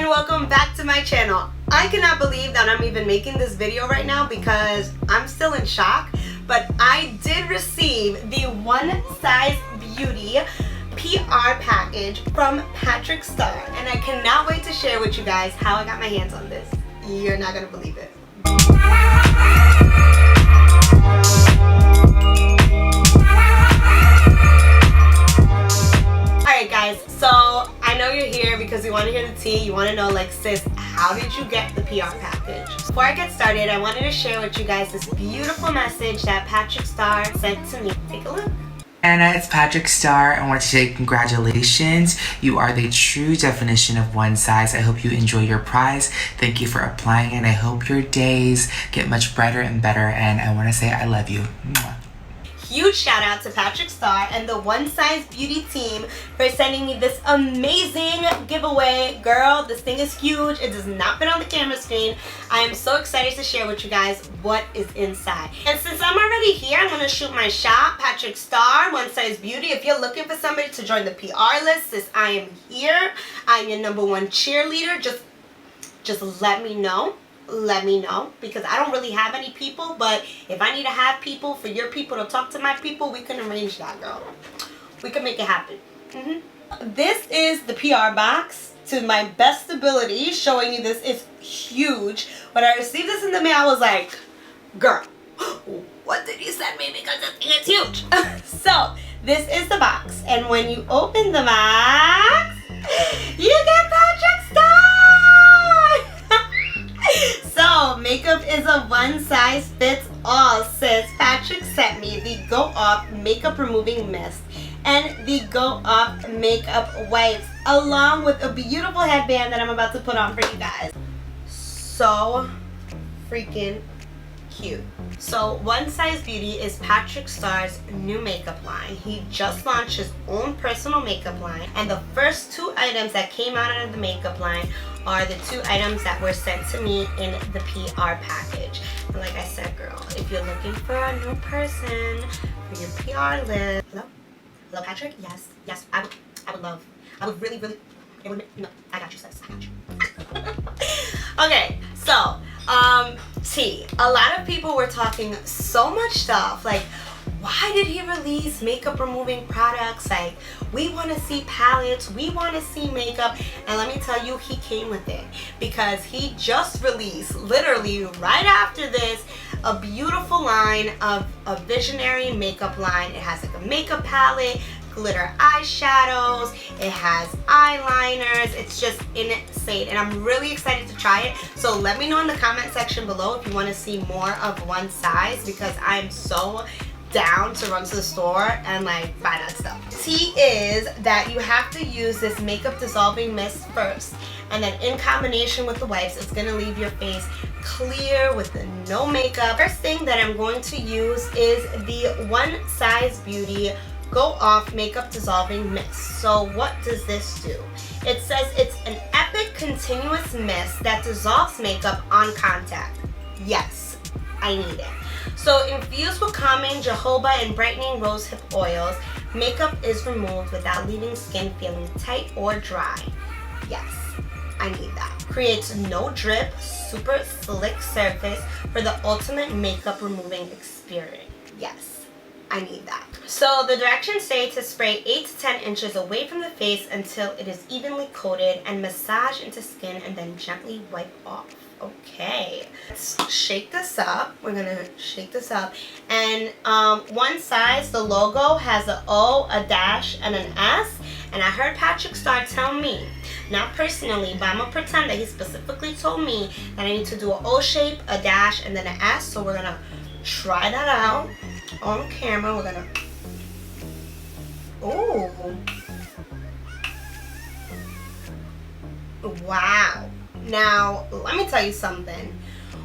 welcome back to my channel. I cannot believe that I'm even making this video right now because I'm still in shock, but I did receive the ONESIZE Beauty PR package from PATRICK STARRR, and I cannot wait to share with you guys how I got my hands on this. You're not gonna believe it. Alright guys, so I know you're here because you want to hear the tea. You want to know, like, sis, how did you get the PR package? Before I get started, I wanted to share with you guys this beautiful message that PATRICK STARRR sent to me. Take a look. Anna, it's PATRICK STARRR. I want to say congratulations. You are the true definition of one size. I hope you enjoy your prize. Thank you for applying, and I hope your days get much brighter and better. And I want to say I love you. Mwah. Huge shout out to PATRICK STARRR and the ONESIZE Beauty team for sending me this amazing giveaway. Girl, this thing is huge. It does not fit on the camera screen. I am so excited to share with you guys what is inside. And since I'm already here, I'm going to shoot my shot. PATRICK STARRR, ONESIZE Beauty. If you're looking for somebody to join the PR list, sis, I am here. I'm your #1 cheerleader. Just let me know. Let me know, because I don't really have any people, but if I need to have people for your people to talk to my people, we can arrange that, girl. We can make it happen. This is the PR box to my best ability, showing you this is huge. When I received this in the mail, I was like, girl, what did you send me, because this thing is huge. So this is the box, and when you open the box, you get PATRICK STARRR. So, makeup is a one size fits all, sis. PATRICK sent me the Go Off Makeup Removing Mist and the Go Off Makeup Wipes, along with a beautiful headband that I'm about to put on for you guys. So freaking cute. So ONESIZE Beauty is PATRICK STARRR's new makeup line. He just launched his own personal makeup line, and the first 2 items that came out of the makeup line are the 2 items that were sent to me in the PR package. And like I said, girl, if you're looking for a new person for your PR list, hello PATRICK, yes, I would really, it would, no, I got you, sis, I got you. Okay, so T, a lot of people were talking so much stuff like, why did he release makeup removing products? Like, we want to see palettes, we want to see makeup. And let me tell you, he came with it, because he just released, literally right after this, a beautiful line of a visionary makeup line. It has like a makeup palette, glitter eyeshadows, it has eyeliners. It's just insane, and I'm really excited to try it. So let me know in the comment section below if you want to see more of ONESIZE, because I'm so down to run to the store and like buy that stuff. Tea is that you have to use this makeup dissolving mist first, and then in combination with the wipes, it's gonna leave your face clear with no makeup. First thing that I'm going to use is the ONESIZE Beauty Go Off Makeup Dissolving Mist. So what does this do? It says it's an epic continuous mist that dissolves makeup on contact. Yes, I need it. So infused with calming jojoba and brightening rosehip oils, makeup is removed without leaving skin feeling tight or dry. Yes, I need that. Creates no drip, super slick surface for the ultimate makeup removing experience. Yes, I need that. So the directions say to spray 8 to 10 inches away from the face until it is evenly coated, and massage into skin and then gently wipe off. Okay, let's shake this up. We're gonna shake this up. And ONESIZE, the logo has an O, a dash, and an S. And I heard PATRICK STARRR tell me, not personally, but I'm gonna pretend that he specifically told me that I need to do an O shape, a dash, and then an S. So we're gonna try that out on camera. We're gonna, ooh, wow. Now, let me tell you something.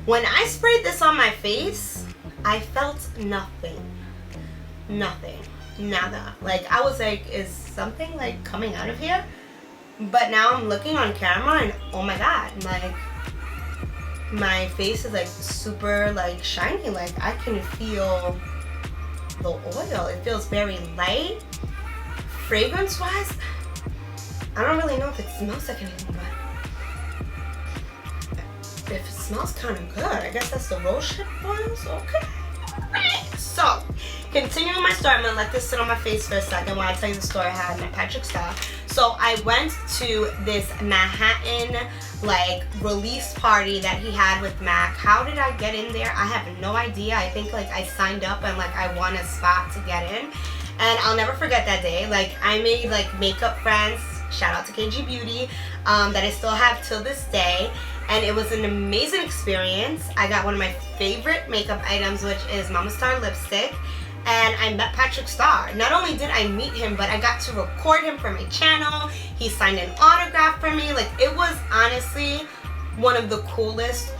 When I sprayed this on my face, I felt nothing. Nothing. Nada. Like, I was like, is something like coming out of here? But now I'm looking on camera and oh my god, like, my face is like super like shiny. Like, I can feel the oil. It feels very light. Fragrance wise, I don't really know if it smells like anything, but if it smells kind of good. I guess that's the rosehip oils. Okay. So, continuing my story, I'm going to let this sit on my face for a second while I tell you the story I had at Patrick Starrr. So, I went to this Manhattan, like, release party that he had with MAC. How did I get in there? I have no idea. I think, like, I signed up and, like, I won a spot to get in. And I'll never forget that day. Like, I made, like, makeup friends. Shout out to KG Beauty. That I still have till this day. And it was an amazing experience. I got one of my favorite makeup items, which is Mama Star lipstick. And I met Patrick Starrr. Not only did I meet him, but I got to record him for my channel. He signed an autograph for me. Like, it was honestly one of the coolest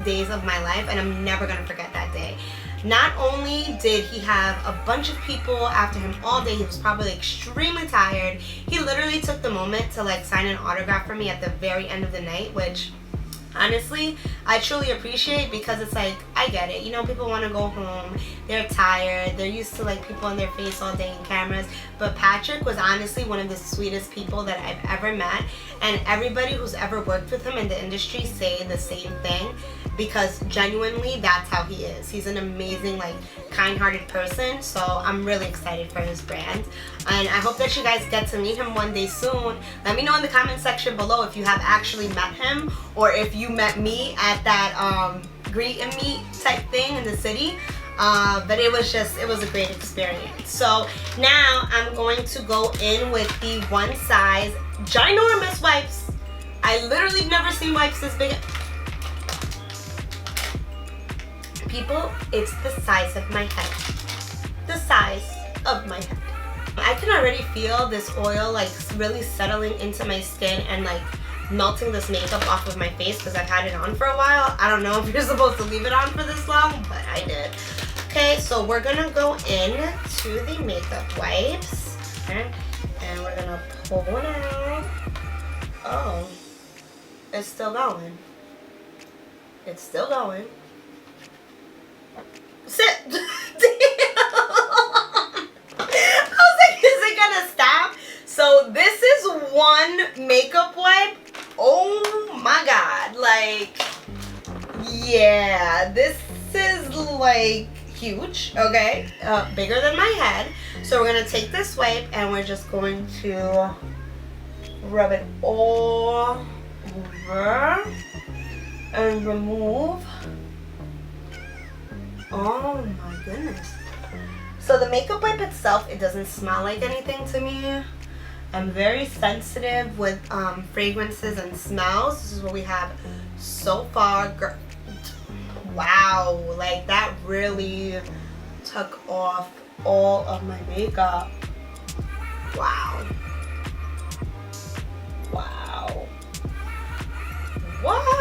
days of my life, and I'm never gonna forget that day. Not only did he have a bunch of people after him all day, he was probably extremely tired. He literally took the moment to like sign an autograph for me at the very end of the night, which honestly I truly appreciate, because it's like, I get it, you know, people want to go home, they're tired, they're used to like people in their face all day and cameras, but Patrick was honestly one of the sweetest people that I've ever met, and everybody who's ever worked with him in the industry say the same thing, because genuinely that's how he is. He's an amazing, like, kind-hearted person, so I'm really excited for his brand, and I hope that you guys get to meet him one day soon. Let me know in the comment section below if you have actually met him, or if you met me at that greet and meet type thing in the city. But it was a great experience. So now I'm going to go in with the One Size ginormous wipes. I literally have never seen wipes this big. People, it's the size of my head. The size of my head. I can already feel this oil like really settling into my skin and like melting this makeup off of my face, because I've had it on for a while. I don't know if you're supposed to leave it on for this long, but I did. Okay, so we're gonna go in to the makeup wipes, okay, and we're gonna pull one out. Oh, it's still going. It's still going. Sit. Damn. I was like, is it gonna stop? So this is one makeup wipe. Oh my god, like, yeah, this is like huge, okay, bigger than my head. So we're gonna take this wipe and we're just going to rub it all over and remove. Oh my goodness. So the makeup wipe itself, it doesn't smell like anything to me. I'm very sensitive with fragrances and smells. This is what we have so far. Wow, like that really took off all of my makeup. Wow. Wow. What?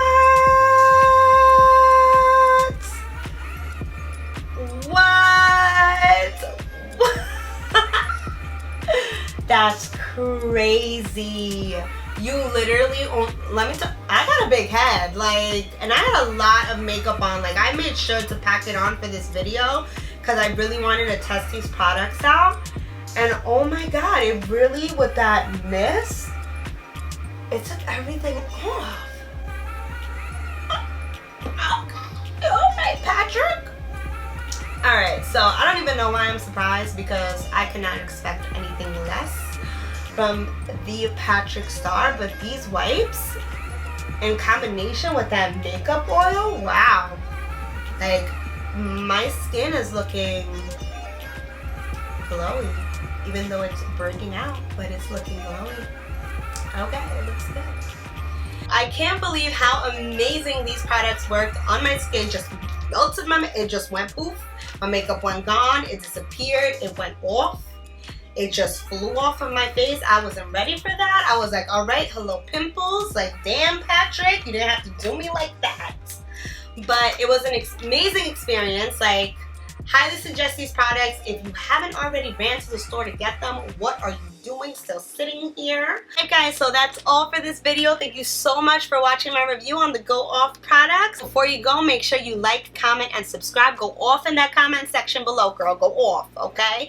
That's crazy. You literally, let me tell, I got a big head, like, and I had a lot of makeup on. Like, I made sure to pack it on for this video because I really wanted to test these products out. And oh my god, it really, with that mist, it took everything off. Alright, Patrick. Alright, so I don't even know why I'm surprised, because I could not expect anything less from the Patrick Starrr, but these wipes in combination with that makeup oil, wow. Like, my skin is looking glowy, even though it's breaking out, but it's looking glowy. Okay, it looks good. I can't believe how amazing these products worked on my skin. Just melted it just went poof. My makeup went gone, it disappeared, it went off. It just flew off of my face. I wasn't ready for that. I was like, all right, hello pimples. Like, damn, Patrick, you didn't have to do me like that. But it was an amazing experience. Like, highly suggest these products. If you haven't already ran to the store to get them, what are you doing still sitting here? Alright guys, so that's all for this video. Thank you so much for watching my review on the Go Off products. Before you go, make sure you like, comment, and subscribe. Go off in that comment section below, girl. Go off, okay?